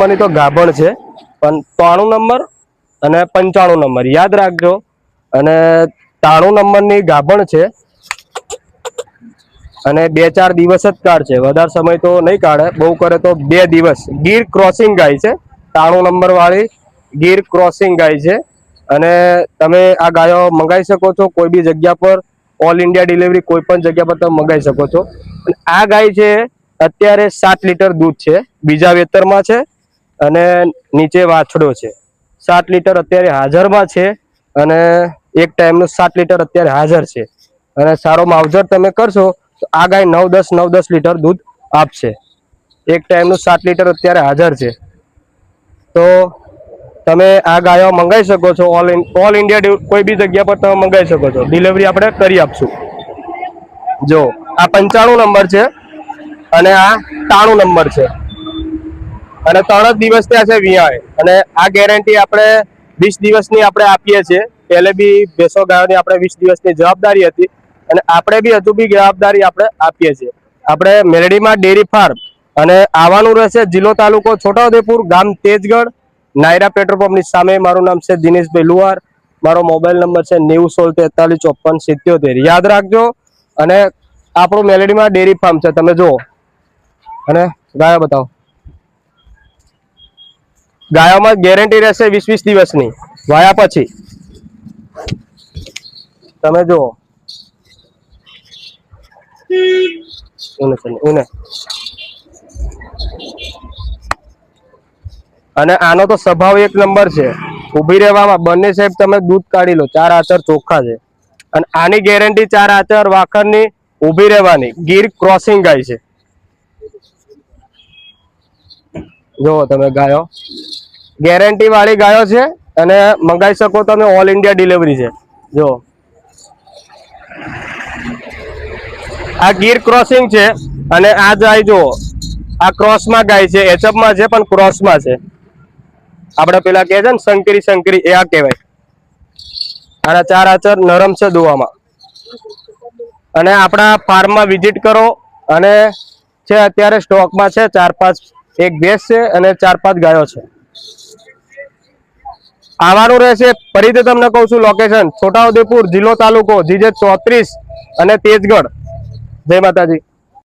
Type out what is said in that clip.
નંબરની તો ગાભણ છે, પણ 93 નંબર અને 95 નંબર યાદ રાખજો. અને 93 નંબરની ગાભણ છે અને 2-4 દિવસ જ કાઢશે, વધારે સમય તો નહીં કાઢે, બહુ કરે તો 2 દિવસ. ગીર ક્રોસિંગ ગાય છે, 93 નંબર વાળી ગીર ક્રોસિંગ ગાય છે. અને તમે આ ગાયો મંગાવી શકો છો કોઈ બી જગ્યા પર, ઓલ ઇન્ડિયા ડિલિવરી કોઈ પણ જગ્યા પર તમે મંગાવી શકો છો. અને આ ગાય છે અત્યારે 7 લીટર દૂધ છે, બીજા વેતરમાં છે અને નીચે વાછડો છે. 7 લીટર અત્યારે હાજરમાં છે અને એક ટાઈમનું 7 લીટર અત્યારે હાજર છે. અને સારો માવજત તમે કરશો તો આ ગાય 9-10 લીટર દૂધ આપશે. એક ટાઈમનું 7 લીટર અત્યારે હાજર છે. તો તમે આ ગાયો મંગાવી શકો છો, ઓલ ઇન્ડિયા કોઈ બી જગ્યા પર તમે મંગાવી શકો છો, ડિલિવરી આપણે કરી આપશું. જો આ 95 નંબર છે અને આ 93 નંબર છે અને 3 જ દિવસ ત્યાં છે વિયાય. અને આ ગેરંટી આપણે 20 દિવસની આપણે આપીએ છીએ. પહેલે બી ભેંસો ગાયોની આપણે 20 દિવસની જવાબદારી હતી અને આપણે બી હજુ બી જવાબદારી આપણે આપીએ છીએ. આપણે મેલડીમાં ડેરી ફાર્મ અને આવવાનું રહેશે જિલ્લો તાલુકો છોટાઉદેપુર, ગામ તેજગઢ, નાયરા પેટ્રોલ પંપની સામે. મારું નામ છે દિનેશભાઈ લુહાર, મારો મોબાઈલ નંબર છે 9016435477. યાદ રાખજો. અને આપણું મેલડીમાં ડેરી ફાર્મ છે, તમે જુઓ. અને ગાયો બતાવો. ગાયોમાં ગેરંટી રહેશે 20 દિવસની વાયા પછી. તમે જુઓ. અને આનો તો સ્વભાવ 1 નંબર છે, ઊભી રહેવામાં. બંને સાહેબ તમે દૂધ કાઢી લો, 4 આચર ચોખ્ખા છે. અને આની ગેરંટી 4 આચર વાખરની ઊભી રહેવાની. ગીર ક્રોસિંગ ગાય છે. જો તમે ગાયો ગેરંટી વાળી ગાયો છે અને મંગાવી શકો તમે, ઓલ ઇન્ડિયા ડિલિવરી છે. જો આ ગીર ક્રોસિંગ છે અને આ ગાય જો આ ક્રોસમાં ગાય છે, એચએફમાં છે પણ ક્રોસમાં છે. આપણે પેલા કહે છે ને શંકરી, એ આ કહેવાય. આના 4 આચર નરમ છે દોવામાં. અને આપણા ફાર્મમાં વિઝિટ કરો. અને છે અત્યારે સ્ટોકમાં છે 4-5, એક ભેંસ છે અને 4-5 ગાયો છે. આવવાનું રહેશે. ફરીથી તમને કહું છું, લોકેશન છોટાઉદેપુર, જિલ્લો તાલુકો GJ 34 અને તેજગઢ. જય માતાજી.